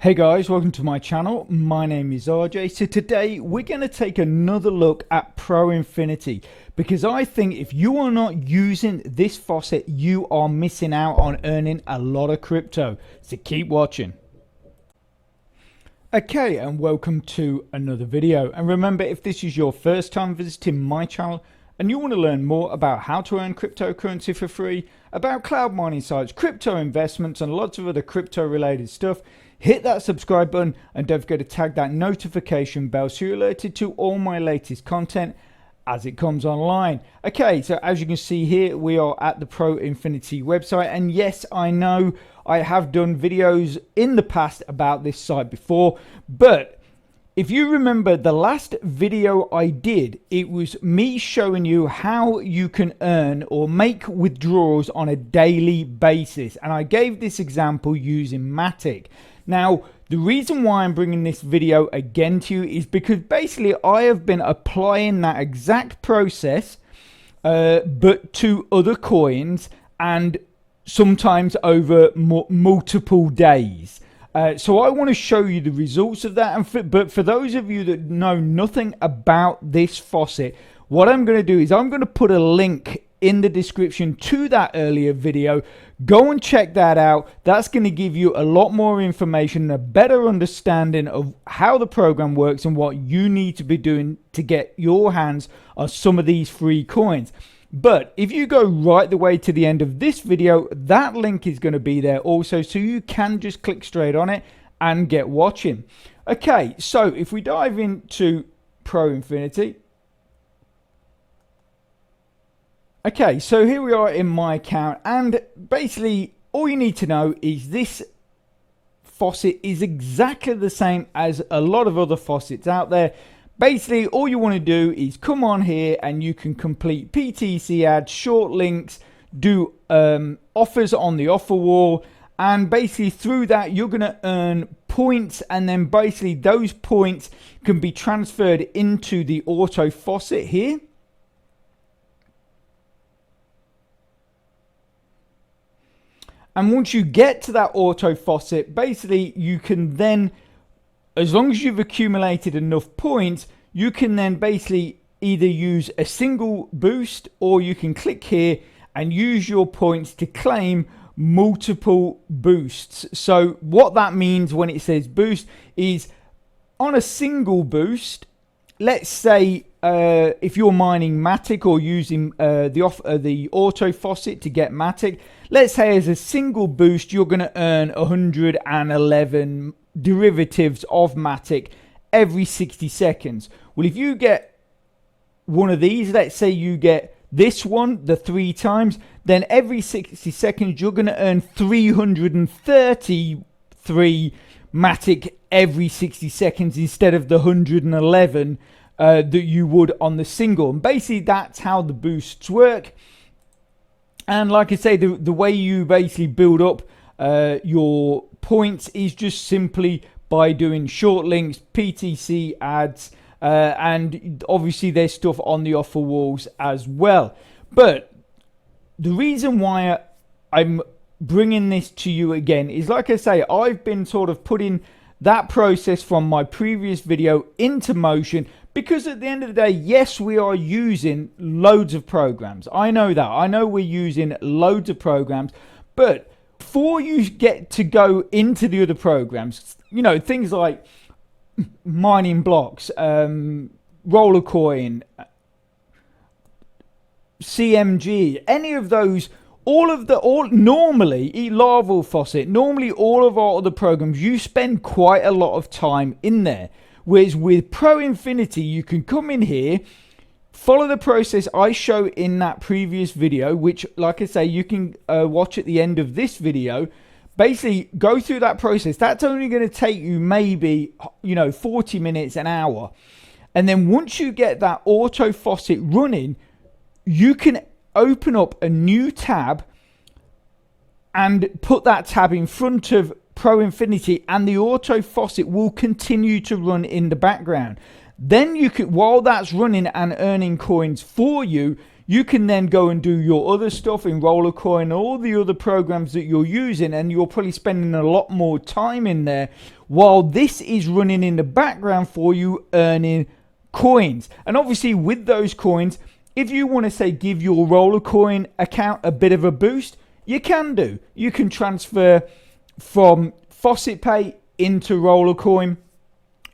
Hey guys, welcome to my channel. My name is RJ. So today we're going to take another look at ProInfinity, because I think if you are not using this faucet, you are missing out on earning a lot of crypto. So keep watching. Okay, and welcome to another video. And remember, if this is your first time visiting my channel and you want to learn more about how to earn cryptocurrency for free, about cloud mining sites, crypto investments, and lots of other crypto related stuff, hit that subscribe button and don't forget to tag that notification bell so you're alerted to all my latest content as it comes online. Okay, so as you can see here, we are at the ProInfinity website, and yes, I know I have done videos in the past about this site before, but if you remember the last video I did, it was me showing you how you can earn or make withdrawals on a daily basis, and I gave this example using Matic. Now, the reason why I'm bringing this video again to you is because basically I have been applying that exact process, but to other coins, and sometimes over multiple days. So I want to show you the results of that. But for those of you that know nothing about this faucet, what I'm going to do is I'm going to put a link in the description to that earlier video. Go and check that out. That's going to give you a lot more information and a better understanding of how the program works and what you need to be doing to get your hands on some of these free coins. But if you go right the way to the end of this video, that link is going to be there also, so you can just click straight on it and get watching. Okay, so if we dive into ProInfinity. Okay, so here we are in my account, and basically all you need to know is this faucet is exactly the same as a lot of other faucets out there. Basically, all you want to do is come on here and you can complete PTC ads, short links, do offers on the offer wall, and basically through that you're going to earn points, and then basically those points can be transferred into the auto faucet here. And once you get to that auto faucet, basically you can then, as long as you've accumulated enough points, you can then basically either use a single boost, or you can click here and use your points to claim multiple boosts. So what that means when it says boost is on a single boost, let's say if you're mining Matic or using the auto faucet to get Matic, let's say as a single boost you're going to earn 111 derivatives of Matic every 60 seconds. Well, if you get one of these, let's say you get this one the 3 times, then every 60 seconds you're going to earn 333 Matic every 60 seconds instead of the 111 that you would on the single. And basically that's how the boosts work. And like I say, the way you basically build up your points is just simply by doing short links, PTC ads, and obviously there's stuff on the offer walls as well. But the reason why I'm bringing this to you again is, like I say, I've been sort of putting that process from my previous video into motion, because at the end of the day, yes, we are using loads of programs. I know that. I know we're using loads of programs, but before you get to go into the other programs, you know, things like mining blocks, roller coin, CMG, any of those, normally larval faucet, normally all of our other programs, you spend quite a lot of time in there. Whereas with ProInfinity, you can come in here, follow the process I show in that previous video, which, like I say, you can watch at the end of this video. Basically, go through that process. That's only going to take you maybe, 40 minutes, an hour. And then once you get that auto faucet running, you can open up a new tab and put that tab in front of ProInfinity, and the auto faucet will continue to run in the background. Then you could, while that's running and earning coins for you, you can then go and do your other stuff in Rollercoin and all the other programs that you're using, and you're probably spending a lot more time in there while this is running in the background for you, earning coins. And obviously with those coins, if you want to say give your Rollercoin account a bit of a boost, you can do. You can transfer from Faucet Pay into Rollercoin.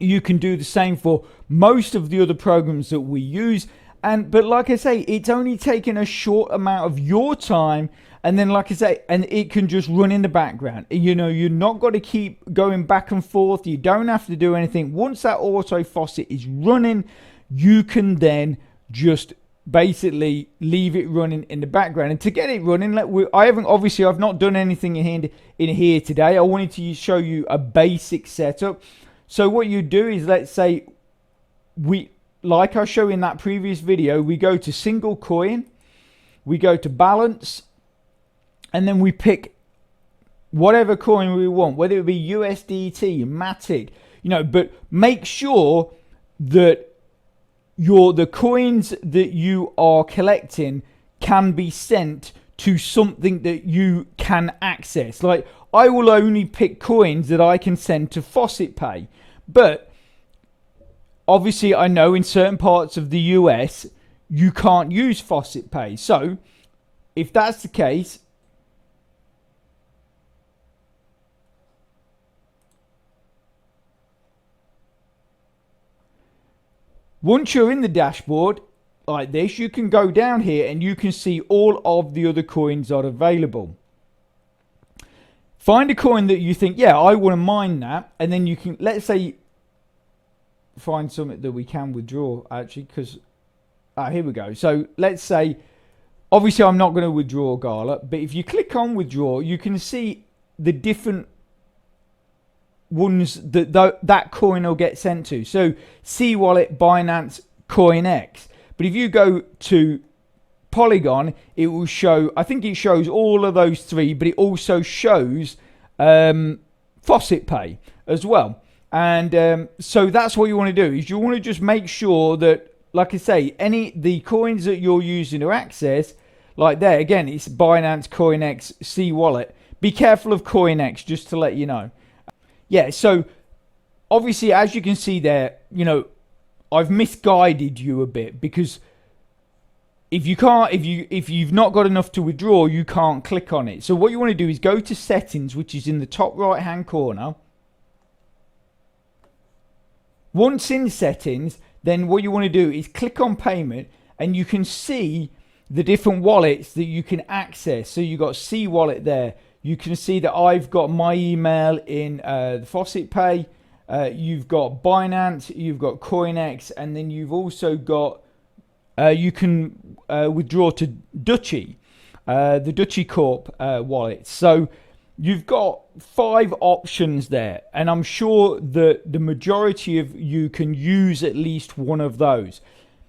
You can do the same for most of the other programs that we use. But like I say, it's only taking a short amount of your time, and then like I say, and it can just run in the background. You know, you're not got to keep going back and forth. You don't have to do anything. Once that auto faucet is running, you can then just basically leave it running in the background. And to get it running, I've not done anything in here today. I wanted to show you a basic setup. So what you do is, let's say like I showed in that previous video, we go to single coin, we go to balance, and then we pick whatever coin we want, whether it be USDT, Matic, you know, but make sure that the coins that you are collecting can be sent to something that you can access. Like, I will only pick coins that I can send to Faucet Pay, but obviously I know in certain parts of the US you can't use Faucet Pay. So if that's the case, once you're in the dashboard like this, you can go down here and you can see all of the other coins that are available. Find a coin that you think, yeah, I want to mine that, and then you can, let's say, find something that we can withdraw, actually, because here we go. So let's say, obviously I'm not going to withdraw Gala, but if you click on withdraw, you can see the different ones that coin will get sent to. So C Wallet, Binance, CoinX. But if you go to Polygon, it will show, I think it shows all of those three, but it also shows Faucet Pay as well. And so that's what you want to do, is you want to just make sure that, like I say, the coins that you're using to access, like there, again, it's Binance, CoinX, C Wallet. Be careful of CoinX, just to let you know. Yeah, so obviously, as you can see there, you know, I've misguided you a bit, because if you've not got enough to withdraw, you can't click on it. So what you want to do is go to settings, which is in the top right hand corner. Once in settings, then what you want to do is click on payment, and you can see the different wallets that you can access. So you've got C Wallet there. You can see that I've got my email in the Faucet Pay. You've got Binance, you've got CoinX, and then you've also got, you can withdraw to Dutchy, the Dutchy Corp wallet. So you've got 5 options there, and I'm sure that the majority of you can use at least one of those.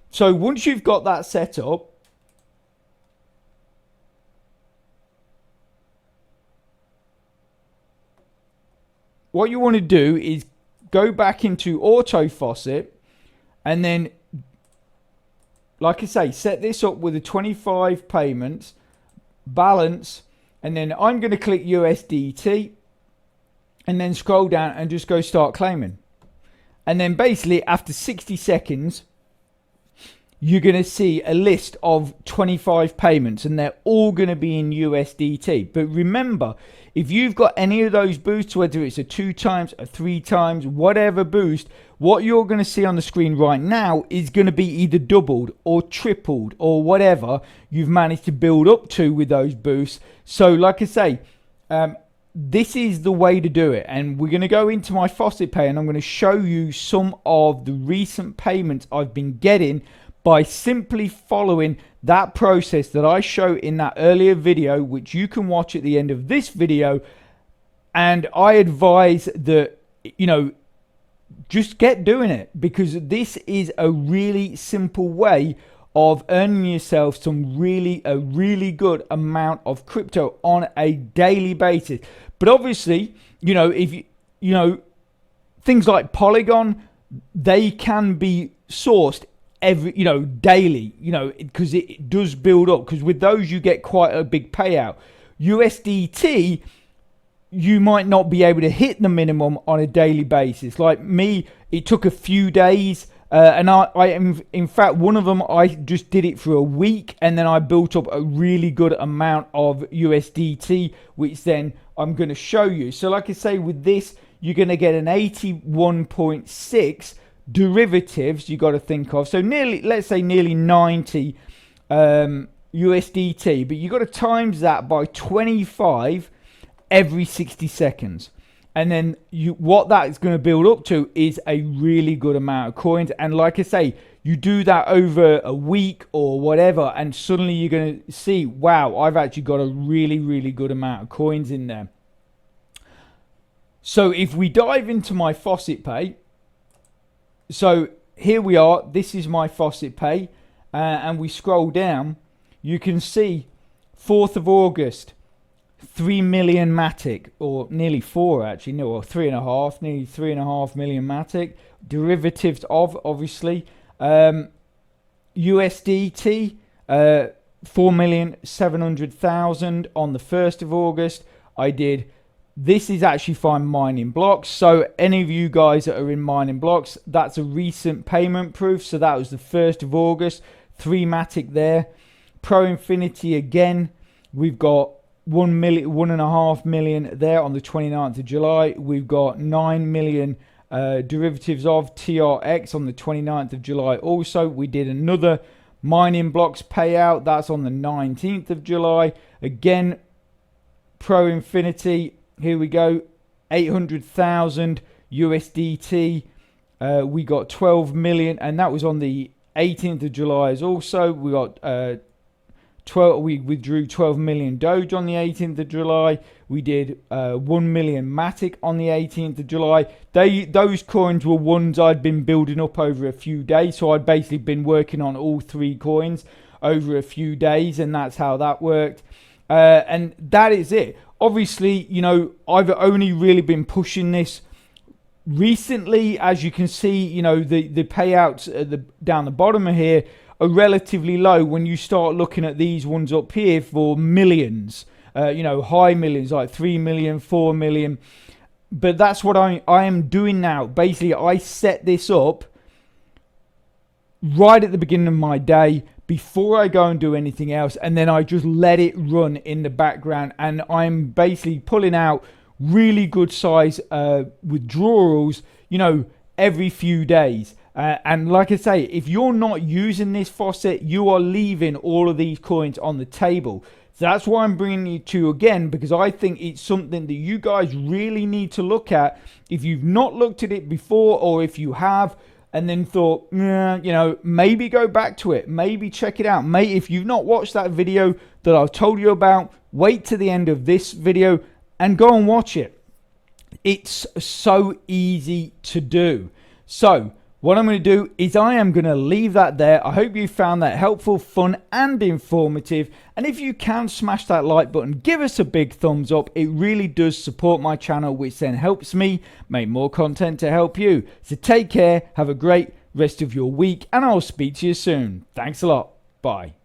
So once you've got that set up, what you want to do is go back into Auto Faucet, and then, like I say, set this up with a 25 payments, balance, and then I'm going to click USDT, and then scroll down and just go start claiming. And then basically after 60 seconds, you're going to see a list of 25 payments, and they're all going to be in USDT. But remember, if you've got any of those boosts, whether it's a 2 times, a 3 times, whatever boost, what you're going to see on the screen right now is going to be either doubled or tripled or whatever you've managed to build up to with those boosts. So like I say, this is the way to do it. And we're going to go into my Faucet Pay, and I'm going to show you some of the recent payments I've been getting by simply following that process that I showed in that earlier video, which you can watch at the end of this video. And I advise that, you know, just get doing it, because this is a really simple way of earning yourself a really good amount of crypto on a daily basis. But obviously, you know, if you know, things like Polygon, they can be sourced every, daily, because it does build up, because with those you get quite a big payout. USDT, you might not be able to hit the minimum on a daily basis. Like me, it took a few days, and in fact, one of them I just did it for a week, and then I built up a really good amount of USDT, which then I'm going to show you. So like I say, with this, you're going to get an 81.6 derivatives you got to think of. So let's say nearly 90 USDT, but you got to times that by 25 every 60 seconds. And then what that is going to build up to is a really good amount of coins. And like I say, you do that over a week or whatever, and suddenly you're going to see, wow, I've actually got a really, really good amount of coins in there. So if we dive into my Faucet Pay, so here we are, this is my Faucet Pay, and we scroll down, you can see 4th of August, 3 million Matic, or nearly 4 actually, no, or 3.5, nearly 3.5 million Matic, derivatives of, obviously, USDT, 4,700,000 on the 1st of August. I did, this is actually fine mining blocks, so any of you guys that are in mining blocks, that's a recent payment proof, so that was the 1st of August, 3 Matic there. ProInfinity again, we've got 1.5 million there on the 29th of July. We've got 9 million derivatives of TRX on the 29th of July. Also, we did another mining blocks payout. That's on the 19th of July. Again, ProInfinity, here we go, 800,000 USDT. We got 12 million, and that was on the 18th of July as also. We got we withdrew 12 million Doge on the 18th of July. We did 1 million Matic on the 18th of July. Those coins were ones I'd been building up over a few days. So I'd basically been working on all 3 coins over a few days, and that's how that worked. And that is it. Obviously, I've only really been pushing this recently. As you can see, the payouts down the bottom of here are relatively low when you start looking at these ones up here for millions, high millions, like 3 million, 4 million. But that's what I am doing now. Basically, I set this up right at the beginning of my day before I go and do anything else, and then I just let it run in the background, and I'm basically pulling out really good size withdrawals, every few days. And like I say, if you're not using this faucet, you are leaving all of these coins on the table. So that's why I'm bringing it to you again, because I think it's something that you guys really need to look at. If you've not looked at it before, or if you have and then thought, maybe go back to it, maybe check it out. If you've not watched that video that I've told you about, wait to the end of this video and go and watch it. It's so easy to do. So what I'm going to do is I am going to leave that there. I hope you found that helpful, fun, and informative. And if you can, smash that like button, give us a big thumbs up. It really does support my channel, which then helps me make more content to help you. So take care, have a great rest of your week, and I'll speak to you soon. Thanks a lot. Bye.